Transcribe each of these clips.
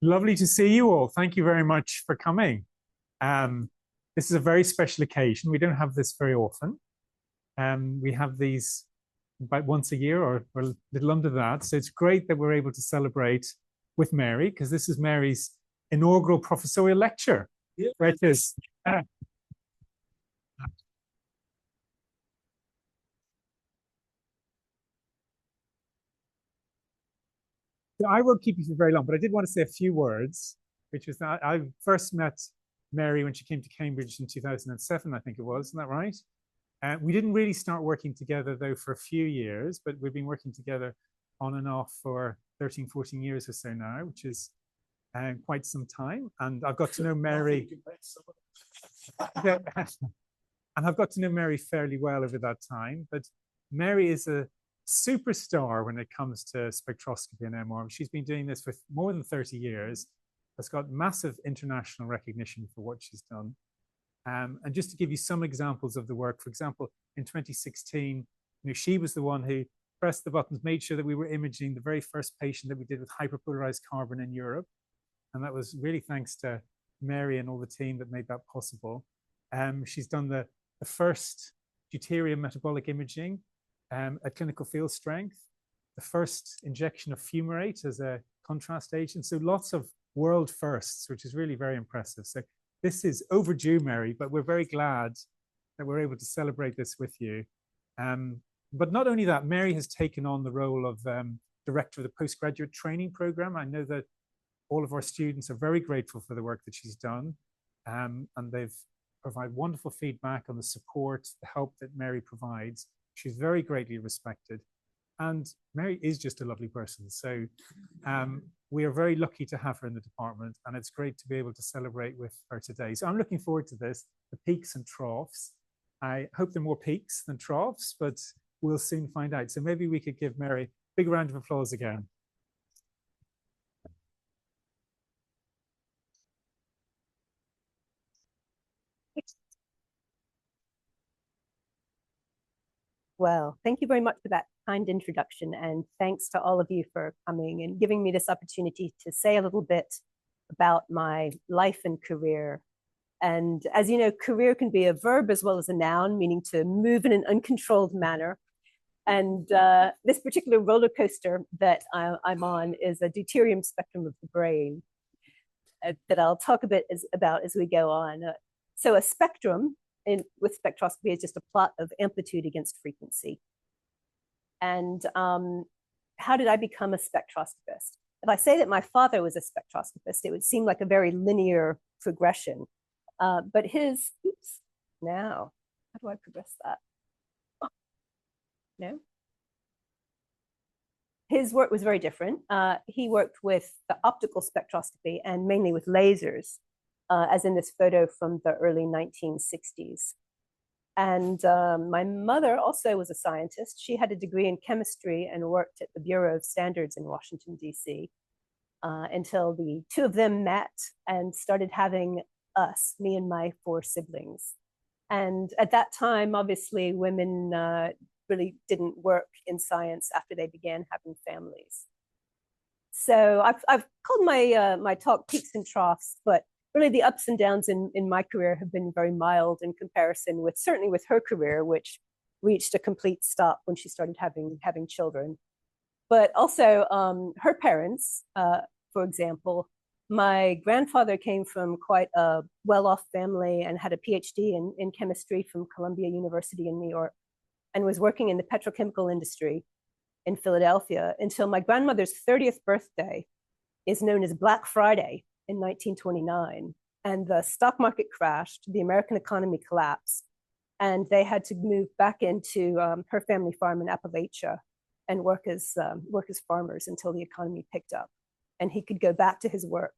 Lovely to see you all. Thank you very much for coming. Um, this is a very special occasion. We don't have this very often. We have these about once a year or a little under that. So it's great that we're able to celebrate with Mary because this is Mary's inaugural professorial lecture. Yeah. Right, is. So I won't keep you for very long, but I did want to say a few words, which is that I first met Mary when she came to Cambridge in 2007, I think it was. Isn't that right? We didn't really start working together, though, for a few years, but we've been working together on and off for 13, 14 years or so now, which is quite some time. And I've got to know Mary. And I've got to know Mary fairly well over that time. But Mary is a superstar when it comes to spectroscopy and MR. She's been doing this for more than 30 years, has got massive international recognition for what she's done. And just to give you some examples of the work, for example, in 2016, she was the one who pressed the buttons, made sure that we were imaging the very first patient that we did with hyperpolarized carbon in Europe. And that was really thanks to Mary and all the team that made that possible. She's done the first deuterium metabolic imaging at clinical field strength, the first injection of fumarate as a contrast agent. So lots of world firsts, which is really very impressive. So this is overdue, Mary, but we're very glad that we're able to celebrate this with you. But not only that, Mary has taken on the role of director of the postgraduate training program. I know that all of our students are very grateful for the work that she's done, and they've provided wonderful feedback on the support, the help that Mary provides. She's very greatly respected. And Mary is just a lovely person. So we are very lucky to have her in the department, and it's great to be able to celebrate with her today. So I'm looking forward to this, the peaks and troughs. I hope there are more peaks than troughs, but we'll soon find out. So maybe we could give Mary a big round of applause again. Well, thank you very much for that kind introduction, and thanks to all of you for coming and giving me this opportunity to say a little bit about my life and career. And as you know, career can be a verb as well as a noun, meaning to move in an uncontrolled manner. And this particular roller coaster that I'm on is a deuterium spectrum of the brain that I'll talk a bit about as we go on. So a spectrum with spectroscopy is just a plot of amplitude against frequency. And how did I become a spectroscopist? If I say that my father was a spectroscopist, it would seem like a very linear progression. But his, oops, now, how do I progress that? No? His work was very different. He worked with the optical spectroscopy and mainly with lasers, as in this photo from the early 1960s. And my mother also was a scientist. She had a degree in chemistry and worked at the Bureau of Standards in Washington, D.C. Until the two of them met and started having us, me and my four siblings. And at that time, obviously, women really didn't work in science after they began having families. So I've called my talk Peaks and Troughs, but really the ups and downs in my career have been very mild in comparison with, certainly with her career, which reached a complete stop when she started having children. But also her parents, for example, my grandfather came from quite a well-off family and had a PhD in chemistry from Columbia University in New York, and was working in the petrochemical industry in Philadelphia until my grandmother's 30th birthday is known as Black Friday in 1929. And the stock market crashed, the American economy collapsed, and they had to move back into her family farm in Appalachia and work as farmers until the economy picked up. And he could go back to his work,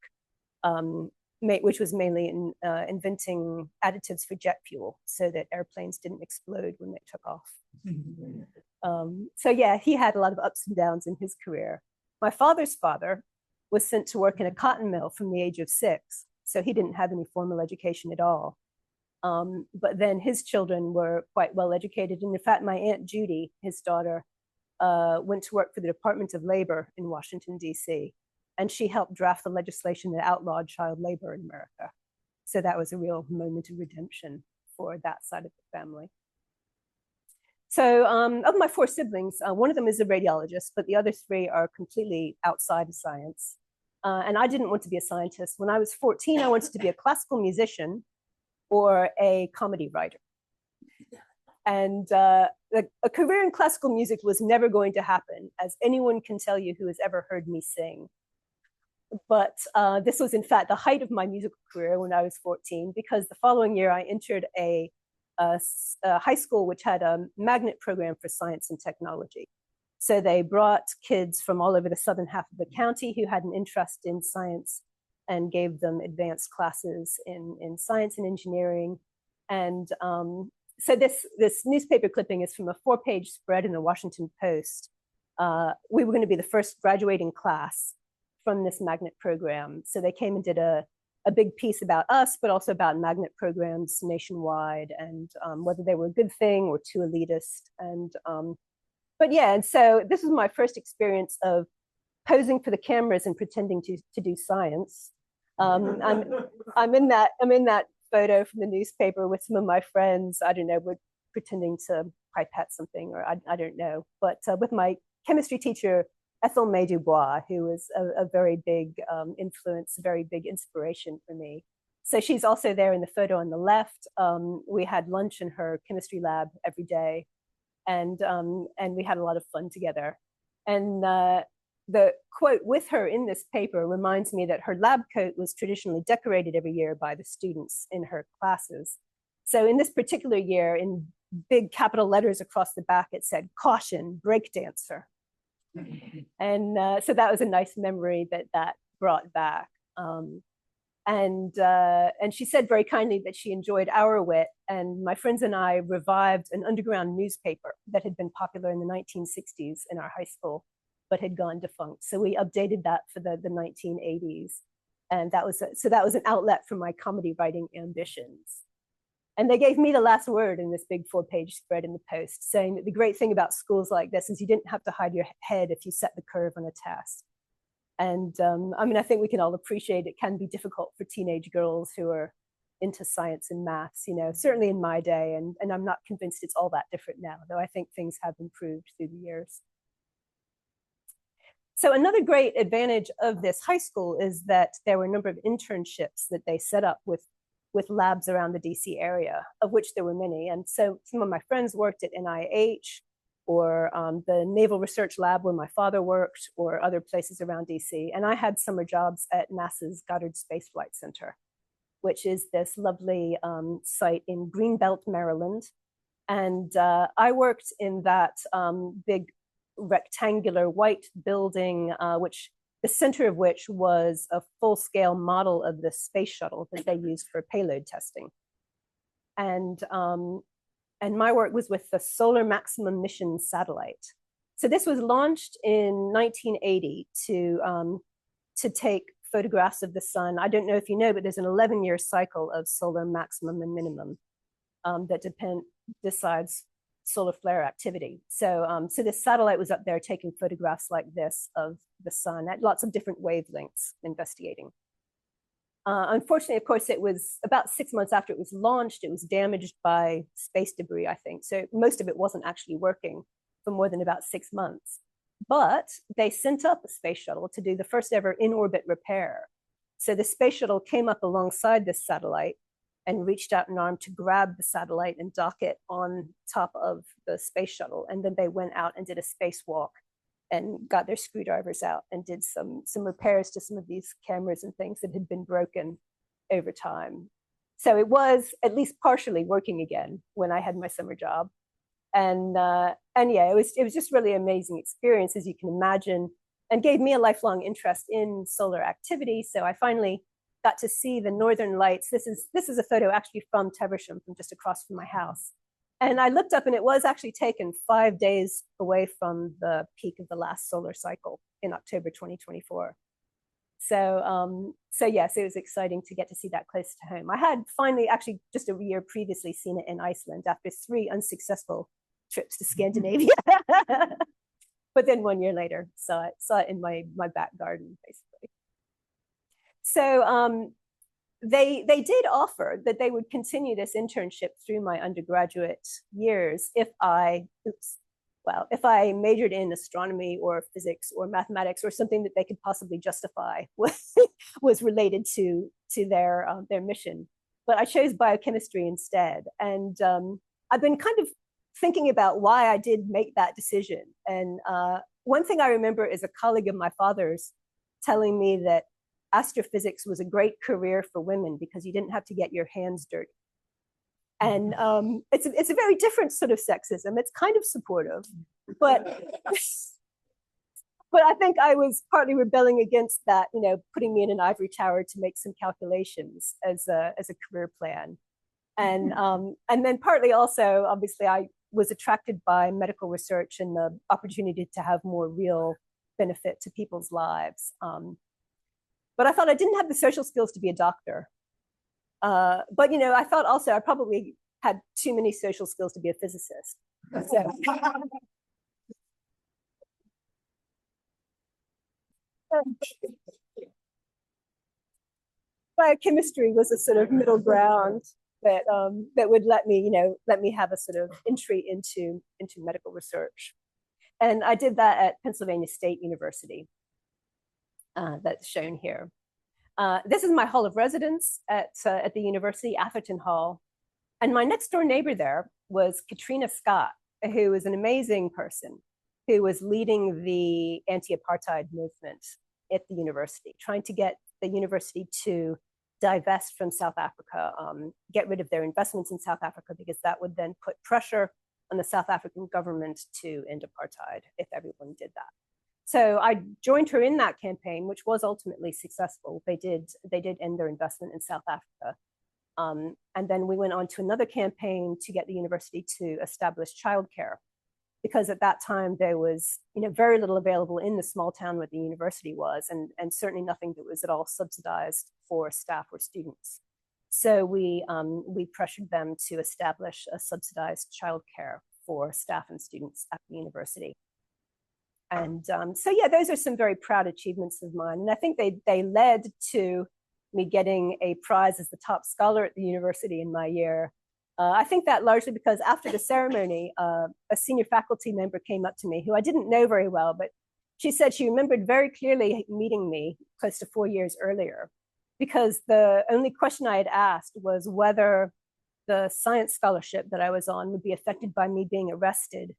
which was mainly in inventing additives for jet fuel so that airplanes didn't explode when they took off. So yeah, he had a lot of ups and downs in his career. My father's father was sent to work in a cotton mill from the age of 6, so he didn't have any formal education at all. But then his children were quite well educated. And in fact, my Aunt Judy, his daughter, went to work for the Department of Labor in Washington, D.C. and she helped draft the legislation that outlawed child labor in America. So that was a real moment of redemption for that side of the family. So of my four siblings, one of them is a radiologist, but the other three are completely outside of science. And I didn't want to be a scientist. When I was 14, I wanted to be a classical musician or a comedy writer. And a career in classical music was never going to happen, as anyone can tell you who has ever heard me sing. But this was, in fact, the height of my musical career when I was 14, because the following year I entered a high school which had a magnet program for science and technology. So they brought kids from all over the southern half of the county who had an interest in science and gave them advanced classes in science and engineering. And so this newspaper clipping is from a 4-page spread in the Washington Post. We were going to be the first graduating class from this magnet program. So they came and did a big piece about us, but also about magnet programs nationwide and whether they were a good thing or too elitist. And but yeah, and so this was my first experience of posing for the cameras and pretending to do science. I'm in that photo from the newspaper with some of my friends. I don't know, we're pretending to pipette something, or I don't know. But with my chemistry teacher, Ethel May Dubois, who was a very big influence, a very big inspiration for me. So she's also there in the photo on the left. We had lunch in her chemistry lab every day, and we had a lot of fun together. And the quote with her in this paper reminds me that her lab coat was traditionally decorated every year by the students in her classes. So in this particular year, in big capital letters across the back, it said, "Caution, breakdancer." And so that was a nice memory that brought back. And she said very kindly that she enjoyed our wit, and my friends and I revived an underground newspaper that had been popular in the 1960s in our high school, but had gone defunct. So we updated that for the 1980s. And that was an outlet for my comedy writing ambitions. And they gave me the last word in this big 4-page spread in the Post, saying that the great thing about schools like this is you didn't have to hide your head if you set the curve on a test. And I mean, I think we can all appreciate it can be difficult for teenage girls who are into science and maths, you know, certainly in my day. And I'm not convinced it's all that different now, though I think things have improved through the years. So another great advantage of this high school is that there were a number of internships that they set up with labs around the DC area, of which there were many. And so some of my friends worked at NIH or the Naval Research Lab where my father worked, or other places around DC. And I had summer jobs at NASA's Goddard Space Flight Center, which is this lovely site in Greenbelt, Maryland. And I worked in that big rectangular white building, which the center of which was a full-scale model of the space shuttle that they used for payload testing. And my work was with the Solar Maximum Mission satellite. So this was launched in 1980 to take photographs of the sun. I don't know if you know, but there's an 11-year cycle of solar maximum and minimum that decides solar flare activity. So this satellite was up there taking photographs like this of the sun at lots of different wavelengths, investigating. Unfortunately, of course, it was about 6 months after it was launched, it was damaged by space debris, I think. So most of it wasn't actually working for more than about 6 months. But they sent up a space shuttle to do the first ever in-orbit repair. So the space shuttle came up alongside this satellite and reached out an arm to grab the satellite and dock it on top of the space shuttle. And then they went out and did a spacewalk and got their screwdrivers out and did some repairs to some of these cameras and things that had been broken over time. So it was at least partially working again when I had my summer job. And yeah, it was just really an amazing experience, as you can imagine, and gave me a lifelong interest in solar activity. So I finally got to see the northern lights. This is a photo actually from Teversham, from just across from my house. And I looked up and it was actually taken 5 days away from the peak of the last solar cycle in October 2024. So yes, it was exciting to get to see that close to home. I had finally actually just a year previously seen it in Iceland after 3 unsuccessful trips to Scandinavia. But then 1 year later, saw it in my back garden, basically. So they did offer that they would continue this internship through my undergraduate years if I majored in astronomy or physics or mathematics or something that they could possibly justify was related to their mission. But I chose biochemistry instead. And I've been kind of thinking about why I did make that decision. And one thing I remember is a colleague of my father's telling me that astrophysics was a great career for women because you didn't have to get your hands dirty. And it's a very different sort of sexism. It's kind of supportive, but I think I was partly rebelling against that, you know, putting me in an ivory tower to make some calculations as a career plan. And then partly also, obviously, I was attracted by medical research and the opportunity to have more real benefit to people's lives. But I thought I didn't have the social skills to be a doctor. But, you know, I thought also I probably had too many social skills to be a physicist. So. Biochemistry was a sort of middle ground that would let me have a sort of entry into medical research. And I did that at Pennsylvania State University. That's shown here. This is my hall of residence at the university, Atherton Hall. And my next door neighbor there was Katrina Scott, who was an amazing person who was leading the anti-apartheid movement at the university, trying to get the university to divest from South Africa, get rid of their investments in South Africa, because that would then put pressure on the South African government to end apartheid if everyone did that. So I joined her in that campaign, which was ultimately successful. They did end their investment in South Africa. And then we went on to another campaign to get the university to establish childcare, because at that time there was, you know, very little available in the small town where the university was, and certainly nothing that was at all subsidized for staff or students. So we pressured them to establish a subsidized childcare for staff and students at the university. And so, yeah, those are some very proud achievements of mine. And I think they led to me getting a prize as the top scholar at the university in my year. I think that largely because after the ceremony, a senior faculty member came up to me, who I didn't know very well, but she said she remembered very clearly meeting me close to 4 years earlier, because the only question I had asked was whether the science scholarship that I was on would be affected by me being arrested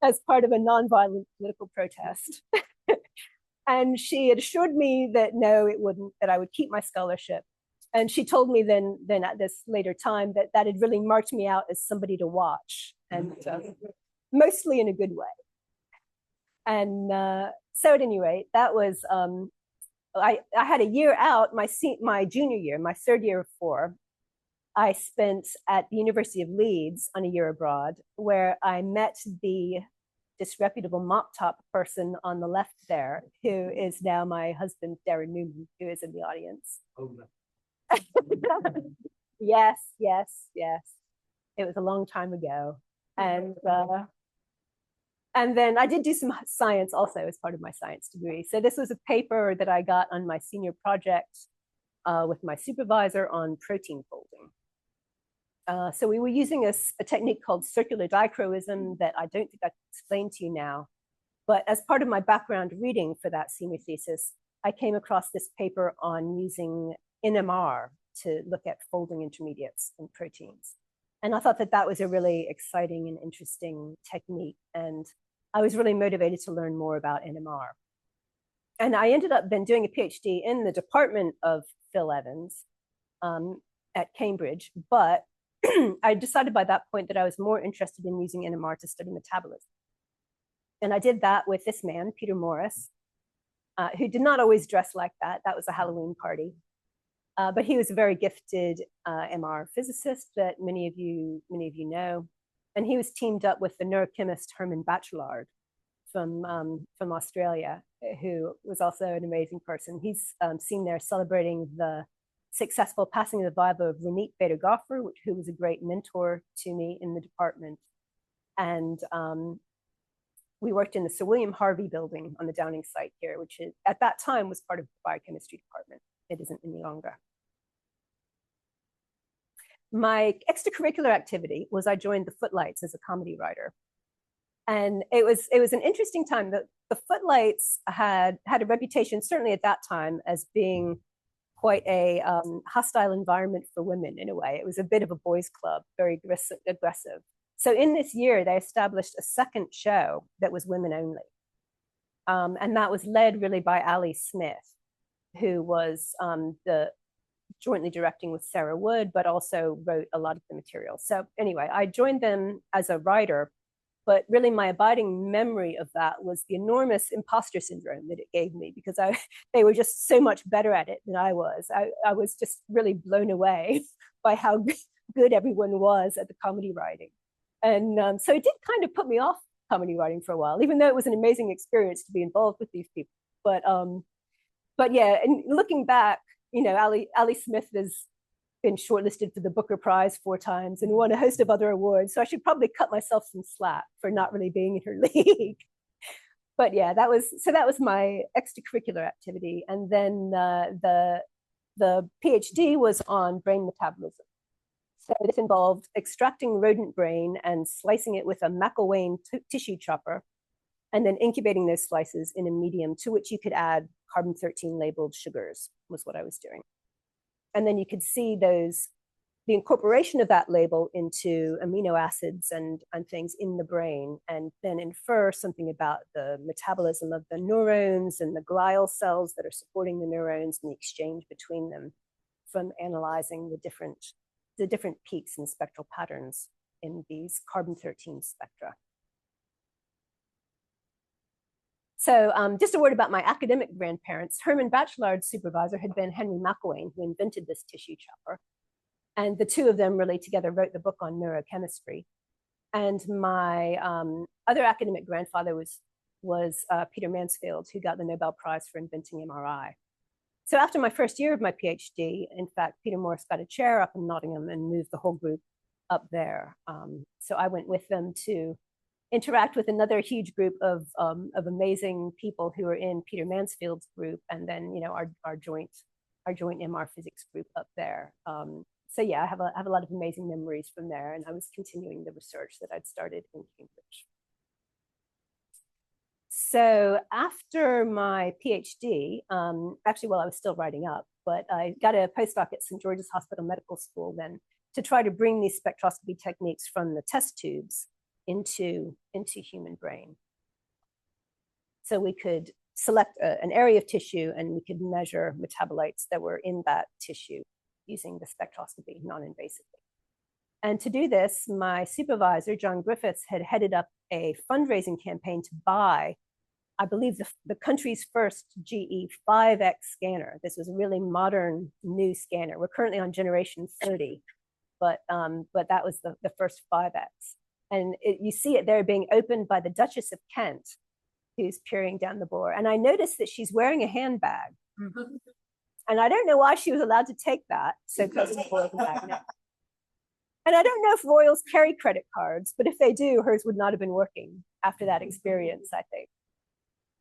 as part of a nonviolent political protest. And she had assured me that no, it wouldn't, that I would keep my scholarship. And she told me then at this later time that had really marked me out as somebody to watch, and mostly in a good way. And so at any rate, that was, I had a year out, my junior year, my third year of 4, I spent at the University of Leeds on a year abroad, where I met the disreputable mop top person on the left there, who is now my husband, Darren Newman, who is in the audience. Oh, no. Yes. It was a long time ago. And then I did do some science also as part of my science degree. So this was a paper that I got on my senior project with my supervisor on protein folding. So we were using a technique called circular dichroism that I don't think I can explain to you now. But as part of my background reading for that senior thesis, I came across this paper on using NMR to look at folding intermediates in proteins. And I thought that was a really exciting and interesting technique. And I was really motivated to learn more about NMR. And I ended up then doing a PhD in the department of Phil Evans at Cambridge. But I decided by that point that I was more interested in using NMR to study metabolism. And I did that with this man, Peter Morris, who did not always dress like that. That was a Halloween party. But he was a very gifted MR physicist that many of you know. And he was teamed up with the neurochemist Herman Bachelard from Australia, who was also an amazing person. He's seen there celebrating the successful passing of the Bible of Ronit Bader-Goffer, who was a great mentor to me in the department. And we worked in the Sir William Harvey building on the Downing site here, which is, at that time was part of the biochemistry department. It isn't any longer. My extracurricular activity was I joined the Footlights as a comedy writer. And it was an interesting time. The Footlights had a reputation, certainly at that time, as being quite a hostile environment for women in a way. It was a bit of a boys' club, very aggressive. So in this year, they established a second show that was women only. And that was led really by Ali Smith, who was jointly directing with Sarah Wood, but also wrote a lot of the material. So anyway, I joined them as a writer, but really my abiding memory of that was the enormous imposter syndrome that it gave me, because they were just so much better at it than I was. I was just really blown away by how good everyone was at the comedy writing. And so it did kind of put me off comedy writing for a while, even though it was an amazing experience to be involved with these people. But yeah, and looking back, you know, Ali Smith has been shortlisted for the Booker Prize 4 times and won a host of other awards. So I should probably cut myself some slack for not really being in her league. But yeah, that was my extracurricular activity. And then the PhD was on brain metabolism. So this involved extracting rodent brain and slicing it with a McLean tissue chopper, and then incubating those slices in a medium to which you could add carbon-13 labeled sugars, was what I was doing. And then you could see the incorporation of that label into amino acids and things in the brain, and then infer something about the metabolism of the neurons and the glial cells that are supporting the neurons and the exchange between them from analyzing the different peaks and spectral patterns in these carbon-13 spectra. So just a word about my academic grandparents. Herman Bachelard's supervisor had been Henry McLean, who invented this tissue chopper. And the two of them really together wrote the book on neurochemistry. And my other academic grandfather was Peter Mansfield, who got the Nobel Prize for inventing MRI. So after my first year of my PhD, in fact, Peter Morris got a chair up in Nottingham and moved the whole group up there. So I went with them to interact with another huge group of amazing people who were in Peter Mansfield's group, and then, you know, our joint MR physics group up there. So yeah, I have a lot of amazing memories from there, and I was continuing the research that I'd started in Cambridge. So after my PhD, actually while I was still writing up, but I got a postdoc at St. George's Hospital Medical School then to try to bring these spectroscopy techniques from the test tubes into human brain. So we could select an area of tissue and we could measure metabolites that were in that tissue using the spectroscopy non-invasively. And to do this, my supervisor, John Griffiths, had headed up a fundraising campaign to buy, I believe, the country's first GE 5X scanner. This was a really modern, new scanner. We're currently on generation 30, but that was the first 5X. And you see it there being opened by the Duchess of Kent, who's peering down the bore. And I noticed that she's wearing a handbag. And I don't know why she was allowed to take that so close to the bore of the bag now. And I don't know if royals carry credit cards, but if they do, hers would not have been working after that experience, I think.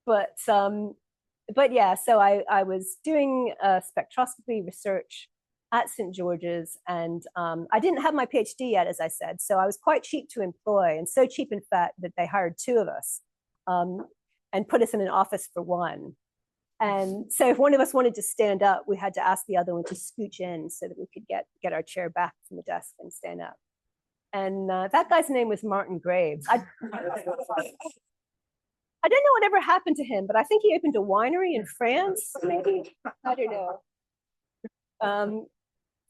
But yeah, so I was doing spectroscopy research at St. George's, and I didn't have my PhD yet, as I said, so I was quite cheap to employ, and so cheap, in fact, that they hired 2 of us and put us in an office for one. And so if one of us wanted to stand up, we had to ask the other one to scooch in so that we could get our chair back from the desk and stand up. And that guy's name was Martin Graves. I don't know whatever happened to him, but I think he opened a winery in France, maybe. I don't know.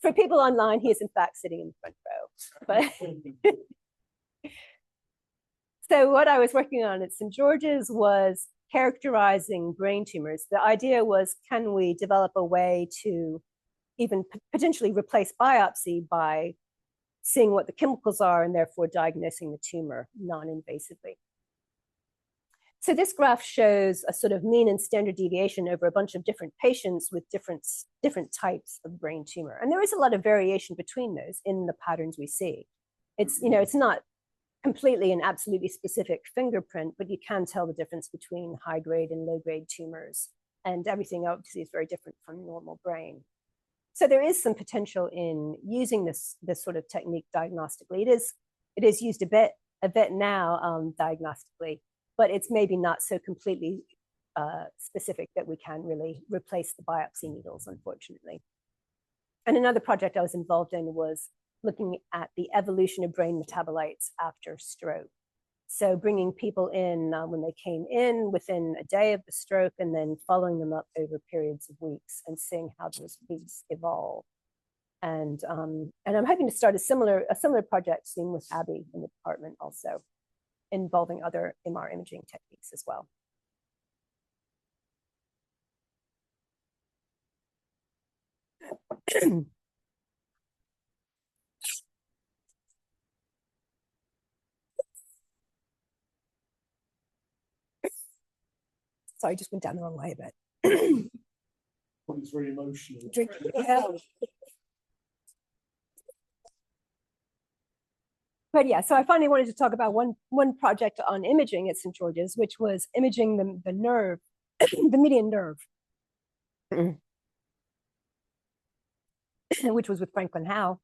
For people online, he is in fact sitting in the front row. But so what I was working on at St. George's was characterizing brain tumors. The idea was, can we develop a way to even potentially replace biopsy by seeing what the chemicals are and therefore diagnosing the tumor non-invasively? So this graph shows a sort of mean and standard deviation over a bunch of different patients with different types of brain tumor. And there is a lot of variation between those in the patterns we see. It's, you know, it's not completely and absolutely specific fingerprint, but you can tell the difference between high grade and low grade tumors. And everything obviously is very different from normal brain. So there is some potential in using this sort of technique diagnostically. It is used a bit now diagnostically, but it's maybe not so completely specific that we can really replace the biopsy needles, unfortunately. And another project I was involved in was looking at the evolution of brain metabolites after stroke. So bringing people in when they came in within a day of the stroke, and then following them up over periods of weeks and seeing how those weeks evolve. And I'm hoping to start a similar project soon with Abby in the department also, involving other MR imaging techniques as well. Sorry, I just went down the wrong way a bit. It's very emotional. Drinking. Yeah. But yeah, so I finally wanted to talk about one project on imaging at St. George's, which was imaging the nerve, the median nerve, which was with Franklin Howe.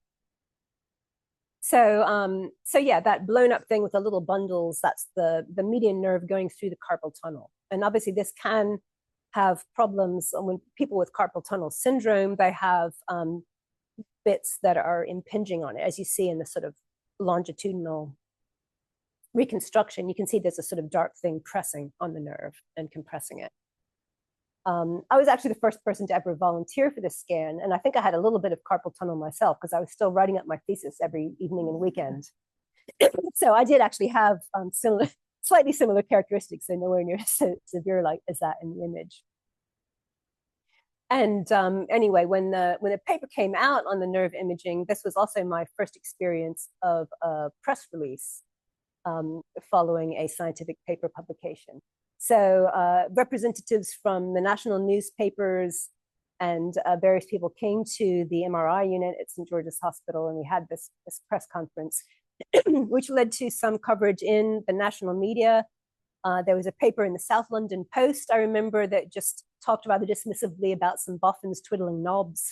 So yeah, that blown up thing with the little bundles, that's the median nerve going through the carpal tunnel. And obviously this can have problems when people with carpal tunnel syndrome, they have bits that are impinging on it, as you see in the sort of longitudinal reconstruction. You can see there's a sort of dark thing pressing on the nerve and compressing it. I was actually the first person to ever volunteer for this scan, and I think I had a little bit of carpal tunnel myself because I was still writing up my thesis every evening and weekend. So I did actually have slightly similar characteristics, so nowhere near so severe like as that in the image. And anyway, when the paper came out on the nerve imaging, this was also my first experience of a press release following a scientific paper publication. So representatives from the national newspapers and various people came to the MRI unit at St. George's Hospital, and we had this press conference, which led to some coverage in the national media. There was a paper in the South London Post, I remember, that just talked rather dismissively about some boffins twiddling knobs.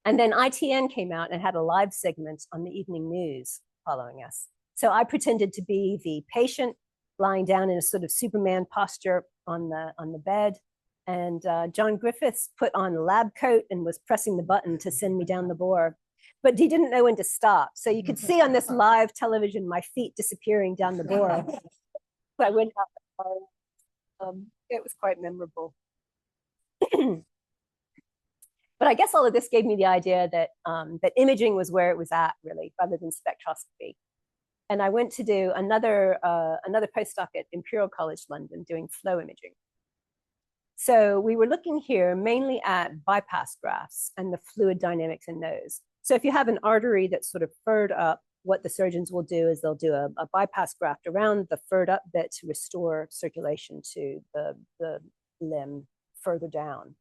And then ITN came out and had a live segment on the evening news following us. So I pretended to be the patient lying down in a sort of Superman posture on the bed. And John Griffiths put on a lab coat and was pressing the button to send me down the bore. But he didn't know when to stop. So you could see on this live television my feet disappearing down the bore. So I went out. It was quite memorable. But I guess all of this gave me the idea that that imaging was where it was at, really, rather than spectroscopy. And I went to do another postdoc at Imperial College London doing flow imaging. So we were looking here mainly at bypass grafts and the fluid dynamics in those. So if you have an artery that's sort of furred up, what the surgeons will do is they'll do a bypass graft around the furred up bit to restore circulation to the limb further down.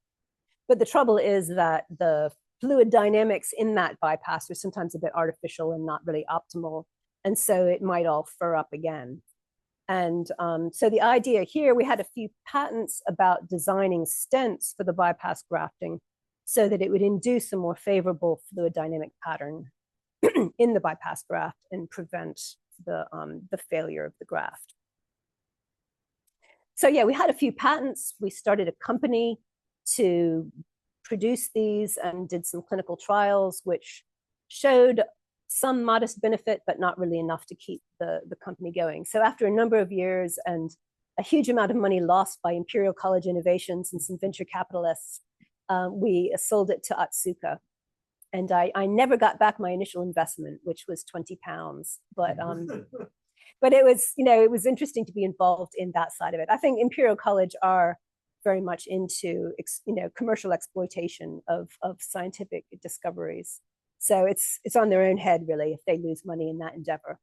But the trouble is that the fluid dynamics in that bypass are sometimes a bit artificial and not really optimal. And so it might all fur up again. And so the idea here, we had a few patents about designing stents for the bypass grafting so that it would induce a more favorable fluid dynamic pattern in the bypass graft and prevent the failure of the graft. So yeah, we had a few patents. We started a company to produce these and did some clinical trials, which showed some modest benefit, but not really enough to keep the company going. So after a number of years and a huge amount of money lost by Imperial College Innovations and some venture capitalists, we sold it to Otsuka. And I never got back my initial investment, which was £20. But it was, it was interesting to be involved in that side of it. I think Imperial College are very much into, commercial exploitation of scientific discoveries. So it's on their own head, really, if they lose money in that endeavor.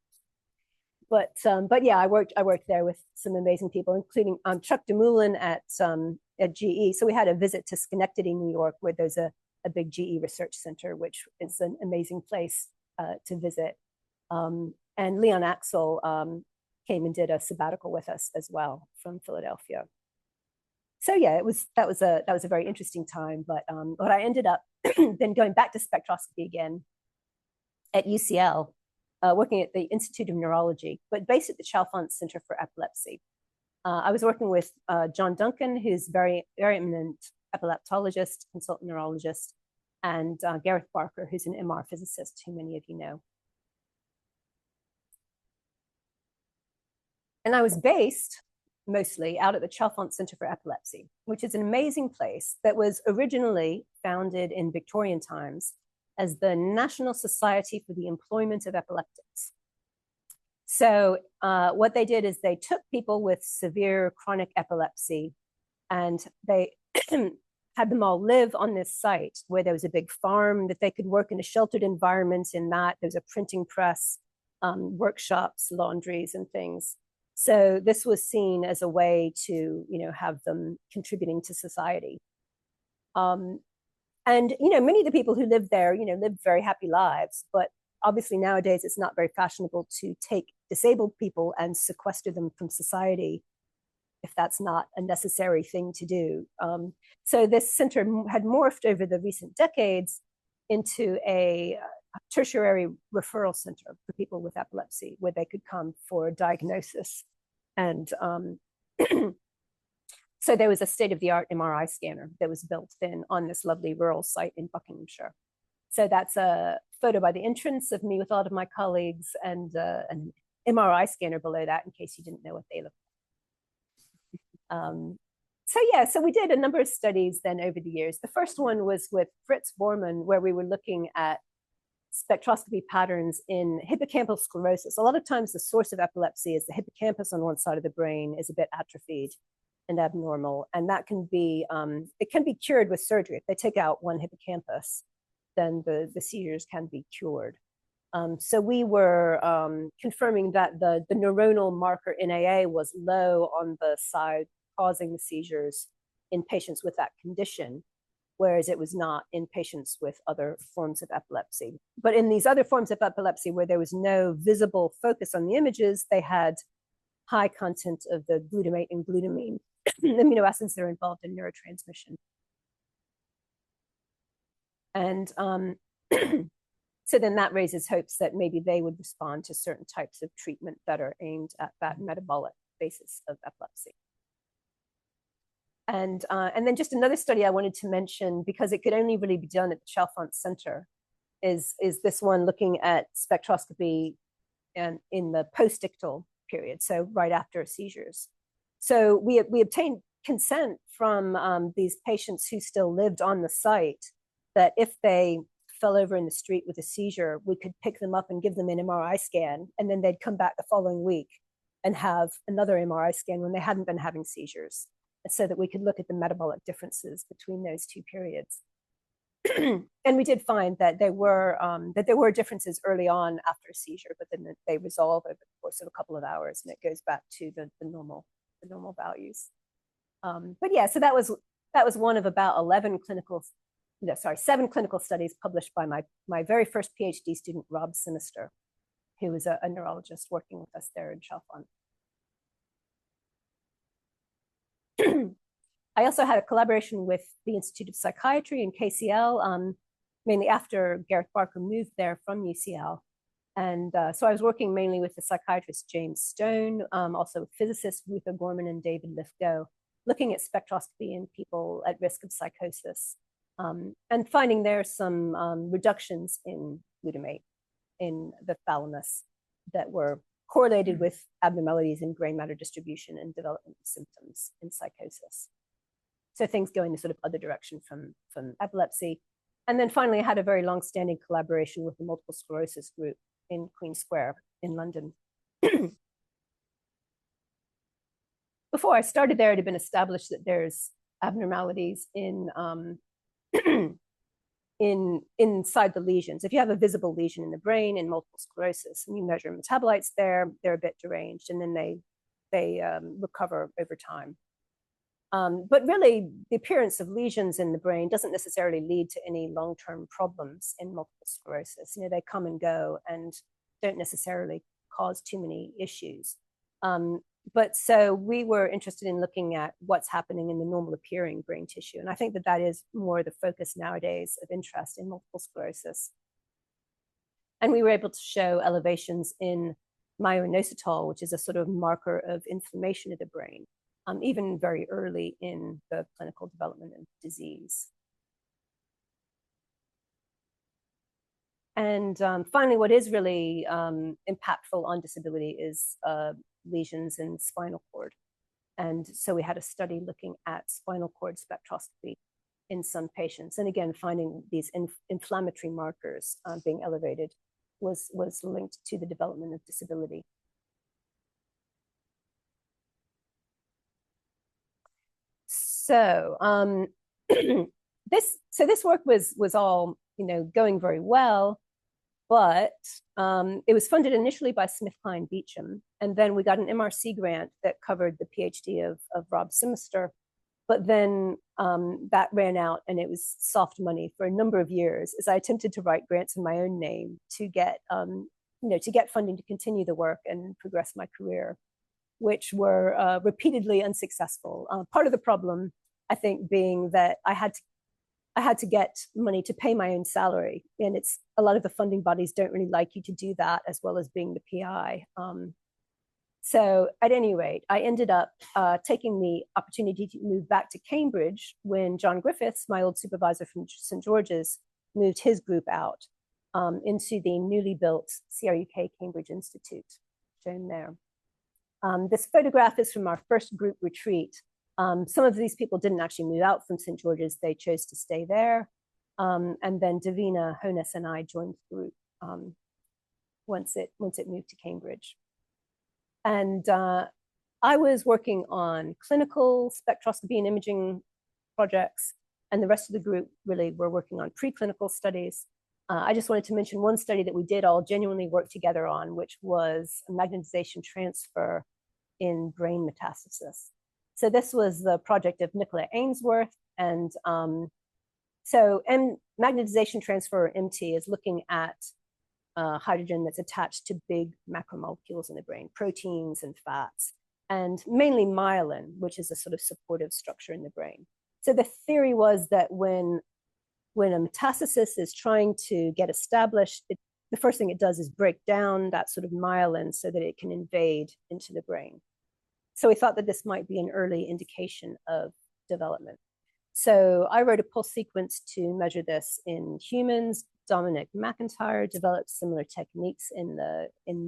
But yeah, I worked there with some amazing people, including Chuck DeMoulin at GE. So we had a visit to Schenectady, New York, where there's a big GE research center, which is an amazing place to visit. And Leon Axel came and did a sabbatical with us as well from Philadelphia. So yeah, that was a very interesting time. But I ended up then going back to spectroscopy again at UCL, working at the Institute of Neurology, but based at the Chalfont Center for Epilepsy. I was working with John Duncan, who's very eminent epileptologist, consultant neurologist, and Gareth Barker, who's an MR physicist, who many of you know. And I was based mostly out at the Chalfont Center for Epilepsy, which is an amazing place that was originally founded in Victorian times as the National Society for the Employment of Epileptics. So what they did is they took people with severe chronic epilepsy and they had them all live on this site where there was a big farm that they could work in a sheltered environment. In that, there's a printing press, workshops, laundries, and things. So this was seen as a way to, have them contributing to society. And, many of the people who lived there, lived very happy lives, but obviously nowadays it's not very fashionable to take disabled people and sequester them from society if that's not a necessary thing to do. So this center had morphed over the recent decades into a tertiary referral center for people with epilepsy, where they could come for diagnosis. And so there was a state-of-the-art MRI scanner that was built in on this lovely rural site in Buckinghamshire. So that's a photo by the entrance of me with a lot of my colleagues, and an MRI scanner below that, in case you didn't know what they looked like. So we did a number of studies then over the years. The first one was with Fritz Bormann, where we were looking at spectroscopy patterns in hippocampal sclerosis. A lot of times the source of epilepsy is the hippocampus on one side of the brain is a bit atrophied and abnormal, and that can be, it can be cured with surgery. If they take out one hippocampus, then the seizures can be cured. So we were confirming that the neuronal marker NAA was low on the side causing the seizures in patients with that condition, whereas it was not in patients with other forms of epilepsy. But in these other forms of epilepsy, where there was no visible focus on the images, they had high content of the glutamate and glutamine amino acids that are involved in neurotransmission. And so then that raises hopes that maybe they would respond to certain types of treatment that are aimed at that metabolic basis of epilepsy. And then just another study I wanted to mention, because it could only really be done at the Chalfont Center, is this one looking at spectroscopy in the postictal period, so right after seizures. So we obtained consent from these patients who still lived on the site that if they fell over in the street with a seizure, we could pick them up and give them an MRI scan, and then they'd come back the following week and have another MRI scan when they hadn't been having seizures, so that we could look at the metabolic differences between those two periods. And we did find that there were differences early on after a seizure, but then they resolve over the course of a couple of hours, and it goes back to the normal values. But yeah, so that was one of about 7 clinical studies published by my very first PhD student, Rob Sinister, who was a neurologist working with us there in Chalfont. I also had a collaboration with the Institute of Psychiatry in KCL, mainly after Gareth Barker moved there from UCL. And so I was working mainly with the psychiatrist James Stone, also physicists Ruth O'Gorman and David Lithgow, looking at spectroscopy in people at risk of psychosis, and finding there some reductions in glutamate in the thalamus that were correlated with abnormalities in gray matter distribution and development of symptoms in psychosis. So things go in a sort of other direction from epilepsy. And then finally, I had a very long-standing collaboration with the multiple sclerosis group in Queen Square in London. Before I started there, it had been established that there's abnormalities inside the lesions. If you have a visible lesion in the brain in multiple sclerosis and you measure metabolites there, they're a bit deranged, and then they recover over time. But really, the appearance of lesions in the brain doesn't necessarily lead to any long-term problems in multiple sclerosis. They come and go, and don't necessarily cause too many issues. But so we were interested in looking at what's happening in the normal appearing brain tissue. And I think that that is more the focus nowadays of interest in multiple sclerosis. And we were able to show elevations in myoinositol, which is a sort of marker of inflammation of the brain, even very early in the clinical development of disease. And finally, what is really impactful on disability is lesions in spinal cord. And so we had a study looking at spinal cord spectroscopy in some patients. And again, finding these inflammatory markers being elevated was linked to the development of disability. So this work was all going very well, but it was funded initially by SmithKline Beecham, and then we got an MRC grant that covered the PhD of Rob Simister, but then that ran out, and it was soft money for a number of years as I attempted to write grants in my own name to get funding to continue the work and progress my career, which were repeatedly unsuccessful. Part of the problem, I think, being that I had to get money to pay my own salary, and it's a lot of the funding bodies don't really like you to do that, as well as being the PI. So at any rate, I ended up taking the opportunity to move back to Cambridge when John Griffiths, my old supervisor from St. George's, moved his group out into the newly built CRUK Cambridge Institute, shown there. This photograph is from our first group retreat. Some of these people didn't actually move out from St. George's, they chose to stay there. And then Davina Honus and I joined the group once it moved to Cambridge. And I was working on clinical spectroscopy and imaging projects, and the rest of the group really were working on preclinical studies. I just wanted to mention one study that we did all genuinely work together on, which was a magnetization transfer in brain metastasis. So this was the project of Nicola Ainsworth, and magnetization transfer, or MT, is looking at hydrogen that's attached to big macromolecules in the brain, proteins and fats, and mainly myelin, which is a sort of supportive structure in the brain. So the theory was that when a metastasis is trying to get established, the first thing it does is break down that sort of myelin so that it can invade into the brain. So we thought that this might be an early indication of development. So I wrote a pulse sequence to measure this in humans. Dominic McIntyre developed similar techniques in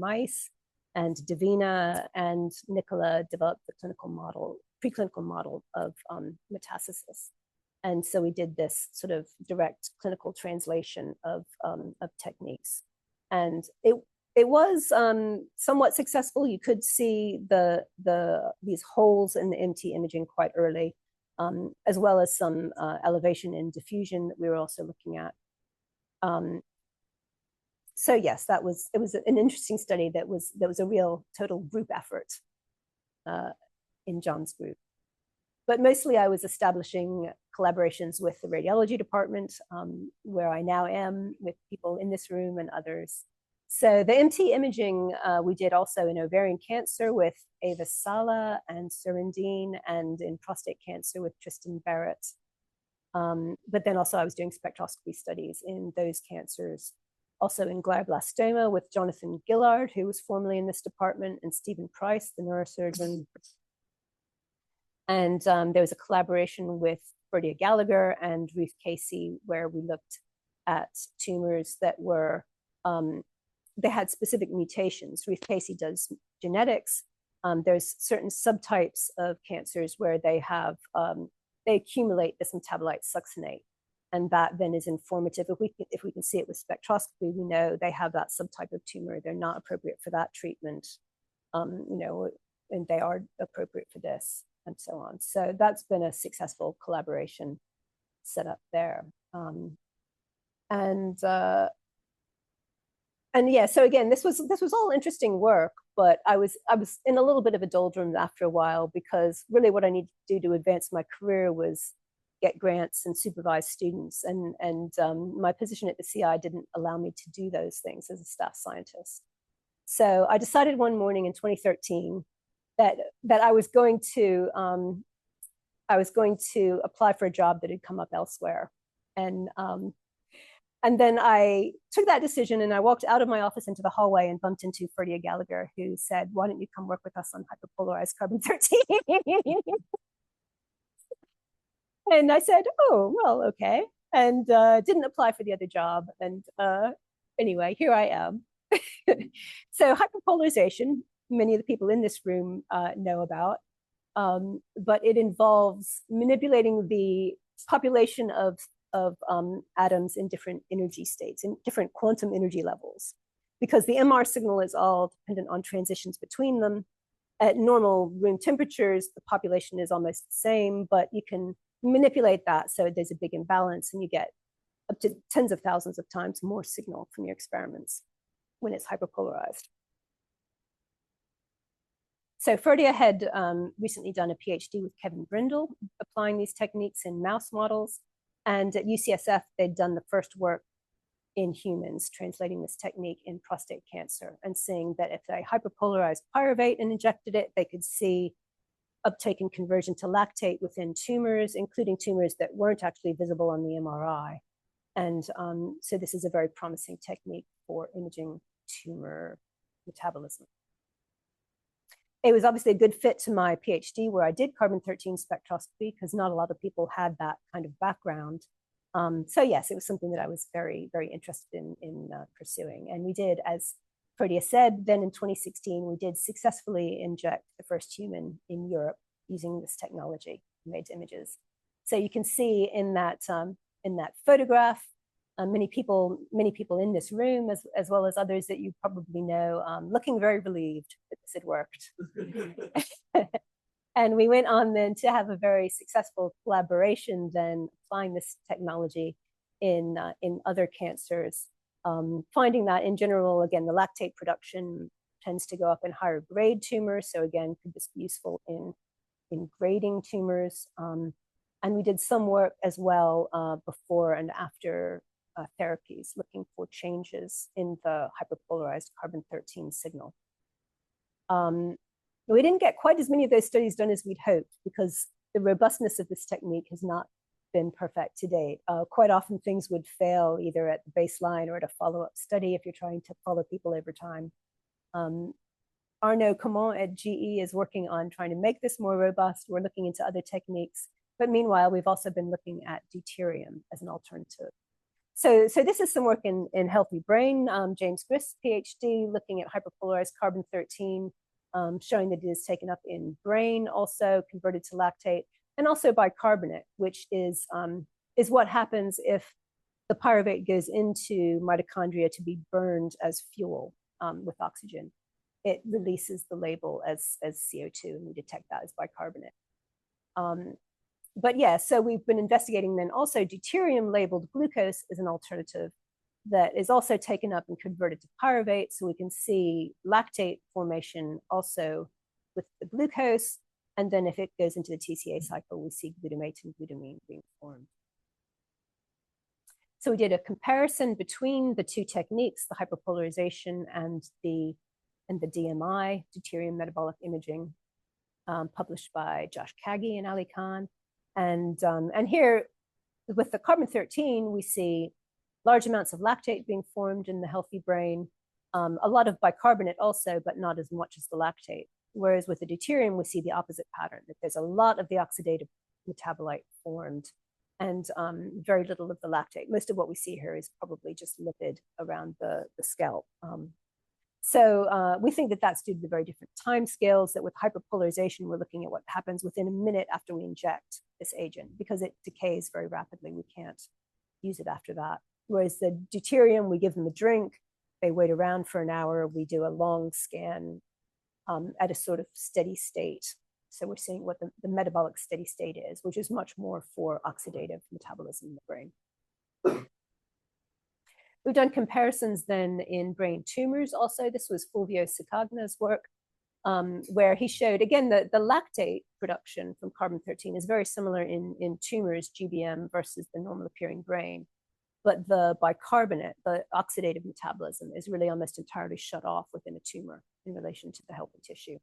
mice, and Davina and Nicola developed the preclinical model of metastasis. And so we did this sort of direct clinical translation of techniques. And it was somewhat successful. You could see these holes in the MT imaging quite early, as well as some elevation in diffusion that we were also looking at. So yes, it was an interesting study that was a real total group effort in John's group. But mostly I was establishing collaborations with the radiology department, where I now am with people in this room and others. So the MT imaging we did also in ovarian cancer with Ava Sala and Surendine, and in prostate cancer with Tristan Barrett. But then also I was doing spectroscopy studies in those cancers. Also in glioblastoma with Jonathan Gillard, who was formerly in this department, and Stephen Price, the neurosurgeon. And there was a collaboration with Bertia Gallagher and Ruth Casey, where we looked at tumors that were, they had specific mutations. Ruth Casey does genetics. There's certain subtypes of cancers where they have, they accumulate this metabolite succinate, and that then is informative. If we can see it with spectroscopy, we know they have that subtype of tumor. They're not appropriate for that treatment, and they are appropriate for this, and so on. So that's been a successful collaboration set up there. And yeah, so again, this was all interesting work, but I was in a little bit of a doldrums after a while, because really what I needed to do to advance my career was get grants and supervise students, and my position at the CI didn't allow me to do those things as a staff scientist. So I decided one morning in 2013 that I was going to apply for a job that had come up elsewhere. And then I took that decision and I walked out of my office into the hallway and bumped into Ferdia Gallagher, who said, "Why don't you come work with us on hyperpolarized carbon-13?" And I said, "Oh, well, okay." And didn't apply for the other job. And anyway, here I am. So hyperpolarization, many of the people in this room know about, but it involves manipulating the population of atoms in different energy states, in different quantum energy levels, because the MR signal is all dependent on transitions between them. At normal room temperatures, the population is almost the same, but you can manipulate that so there's a big imbalance and you get up to tens of thousands of times more signal from your experiments when it's hyperpolarized. So Ferdia had recently done a PhD with Kevin Brindle, applying these techniques in mouse models. And at UCSF, they'd done the first work in humans, translating this technique in prostate cancer and seeing that if they hyperpolarized pyruvate and injected it, they could see uptake and conversion to lactate within tumors, including tumors that weren't actually visible on the MRI. And so this is a very promising technique for imaging tumor metabolism. It was obviously a good fit to my PhD where I did carbon-13 spectroscopy because not a lot of people had that kind of background. So yes, it was something that I was very, very interested in pursuing. And we did, as Ferdia said, then in 2016, we did successfully inject the first human in Europe using this technology, made images. So you can see in that photograph, many people in this room, as well as others that you probably know, looking very relieved that this had worked. And we went on then to have a very successful collaboration, then applying this technology in other cancers, finding that in general, again, the lactate production tends to go up in higher grade tumors. So again, could this be useful in grading tumors? And we did some work as well before and after therapies, looking for changes in the hyperpolarized carbon-13 signal. We didn't get quite as many of those studies done as we'd hoped because the robustness of this technique has not been perfect to date. Quite often things would fail either at the baseline or at a follow-up study if you're trying to follow people over time. Arnaud Comment at GE is working on trying to make this more robust. We're looking into other techniques, but meanwhile, we've also been looking at deuterium as an alternative. So this is some work in healthy brain. James Grist's PhD looking at hyperpolarized carbon-13, showing that it is taken up in brain, also converted to lactate, and also bicarbonate, which is what happens if the pyruvate goes into mitochondria to be burned as fuel with oxygen. It releases the label as CO2, and we detect that as bicarbonate. But yeah, so we've been investigating then also deuterium labeled glucose as an alternative that is also taken up and converted to pyruvate. So we can see lactate formation also with the glucose. And then if it goes into the TCA cycle, we see glutamate and glutamine being formed. So we did a comparison between the two techniques, the hyperpolarization and the DMI, deuterium metabolic imaging, published by Josh Kagi and Ali Khan. And here, with the carbon-13, we see large amounts of lactate being formed in the healthy brain, a lot of bicarbonate also, but not as much as the lactate. Whereas with the deuterium, we see the opposite pattern, that there's a lot of the oxidative metabolite formed and very little of the lactate. Most of what we see here is probably just lipid around the scalp. So we think that that's due to the very different time scales, that with hyperpolarization, we're looking at what happens within a minute after we inject this agent. Because it decays very rapidly, we can't use it after that. Whereas the deuterium, we give them a drink, they wait around for an hour, we do a long scan at a sort of steady state. So we're seeing what the metabolic steady state is, which is much more for oxidative metabolism in the brain. We've done comparisons then in brain tumors also. This was Fulvio Cicagna's work, where he showed, again, the lactate production from carbon-13 is very similar in tumors, GBM versus the normal appearing brain. but the bicarbonate, the oxidative metabolism, is really almost entirely shut off within a tumor in relation to the healthy tissue.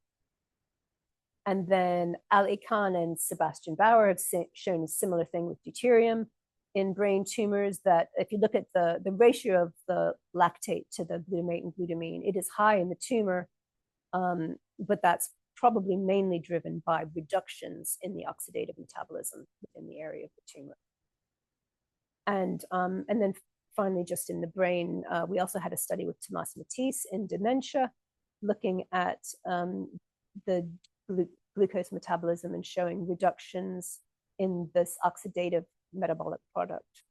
And then Ali Khan and Sebastian Bauer have shown a similar thing with deuterium in brain tumors, that if you look at the ratio of the lactate to the glutamate and glutamine, it is high in the tumor, but that's probably mainly driven by reductions in the oxidative metabolism within the area of the tumor. And then finally, just in the brain, we also had a study with Tomas Matisse in dementia, looking at the glucose metabolism and showing reductions in this oxidative metabolic product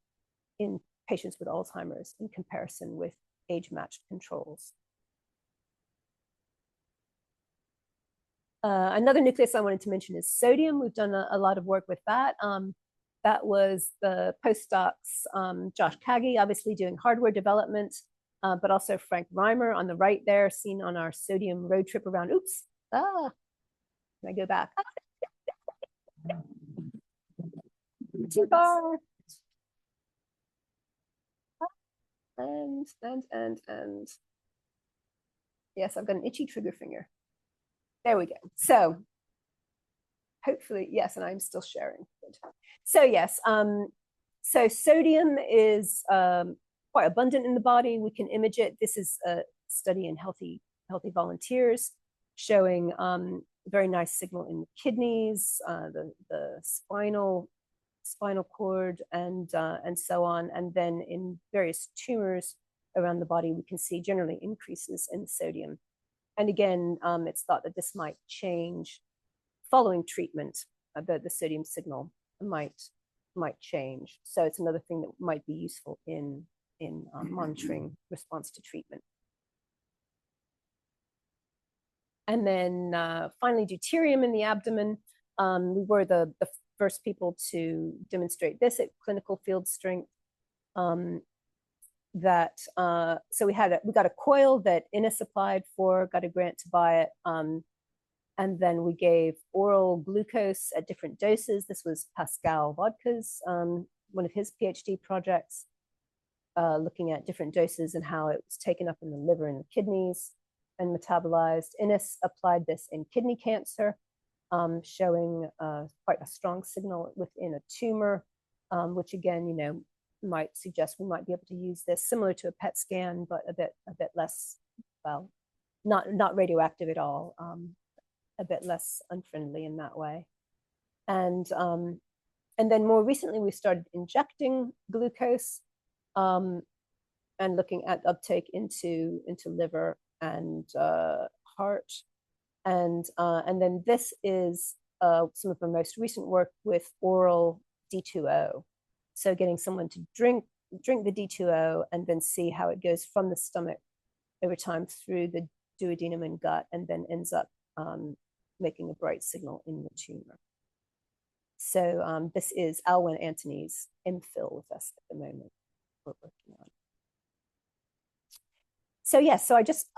in patients with Alzheimer's in comparison with age-matched controls. Another nucleus I wanted to mention is sodium. We've done a lot of work with that. That was the postdocs, Josh Kagi, obviously doing hardware development, but also Frank Reimer on the right there, seen on our sodium road trip around, oops, can I go back? Too far. And yes, I've got an itchy trigger finger. There we go. So hopefully, yes, and I'm still sharing. Good. So yes, so sodium is quite abundant in the body. We can image it. This is a study in healthy volunteers showing very nice signal in the kidneys, the spinal cord, and so on. And then in various tumors around the body, we can see generally increases in sodium. And again, it's thought that this might change following treatment. The sodium signal might change. So it's another thing that might be useful in monitoring response to treatment. And then finally, deuterium in the abdomen. We were the first people to demonstrate this at clinical field strength. So we got a coil that Innes applied for, got a grant to buy it, and then we gave oral glucose at different doses. This was Pascal Vodka's one of his PhD projects, looking at different doses and how it was taken up in the liver and the kidneys and metabolized. Innes applied this in kidney cancer, showing quite a strong signal within a tumor, which again, might suggest we might be able to use this similar to a PET scan, but a bit less, well, not radioactive at all, a bit less unfriendly in that way. And then more recently, we started injecting glucose and looking at uptake into liver and heart. And then this is some of the most recent work with oral D2O. So getting someone to drink the D2O and then see how it goes from the stomach over time through the duodenum and gut, and then ends up making a bright signal in the tumor. So this is Alwyn Antony's MPhil with us at the moment. We're working on. So yes, so I just,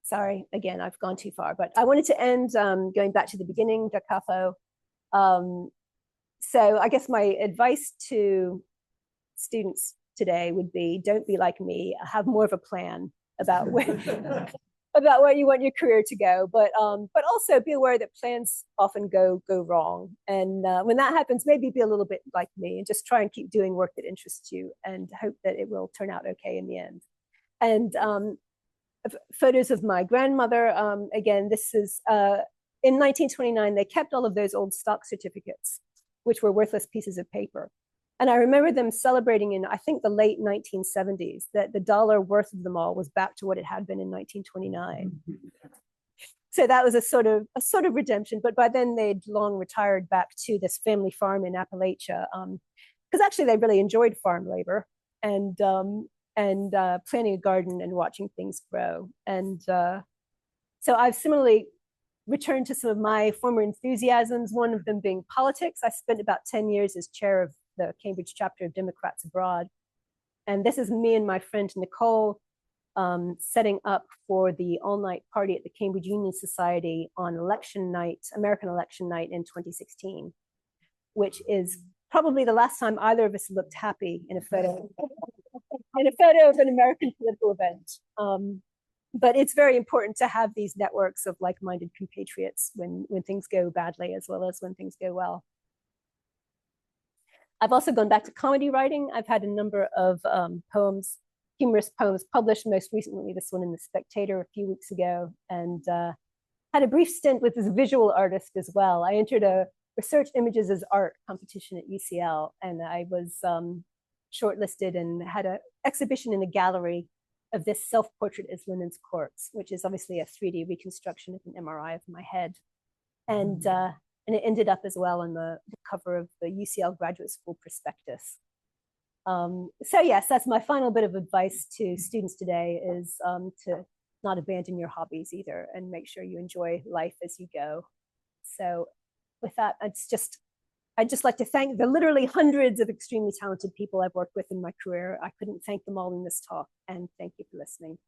sorry, again, I've gone too far, but I wanted to end going back to the beginning, Da Capo. So I guess my advice to students today would be, don't be like me, have more of a plan about where, about where you want your career to go, but also be aware that plans often go wrong. And when that happens, maybe be a little bit like me and just try and keep doing work that interests you and hope that it will turn out okay in the end. And photos of my grandmother, again, this is, in 1929, they kept all of those old stock certificates, which were worthless pieces of paper. And I remember them celebrating in, I think, the late 1970s, that the dollar worth of them all was back to what it had been in 1929. So that was a sort of redemption. But by then they'd long retired back to this family farm in Appalachia, because actually they really enjoyed farm labor and planting a garden and watching things grow. And so I've similarly returned to some of my former enthusiasms, one of them being politics. I spent about 10 years as chair of the Cambridge chapter of Democrats Abroad. And this is me and my friend Nicole setting up for the all-night party at the Cambridge Union Society on election night, American election night in 2016, which is probably the last time either of us looked happy in a photo, of an American political event. But it's very important to have these networks of like-minded compatriots when things go badly as well as when things go well. I've also gone back to comedy writing. I've had a number of poems, humorous poems published, most recently this one in The Spectator a few weeks ago, and had a brief stint with this visual artist as well. I entered a Research Images as Art competition at UCL, and I was shortlisted and had an exhibition in a gallery of this self-portrait as Lenin's corpse, which is obviously a 3D reconstruction of an MRI of my head. And it ended up as well on the cover of the UCL Graduate School prospectus. So yes, that's my final bit of advice to students today, is to not abandon your hobbies either, and make sure you enjoy life as you go. So with that, I'd just like to thank the literally hundreds of extremely talented people I've worked with in my career. I couldn't thank them all in this talk, and thank you for listening.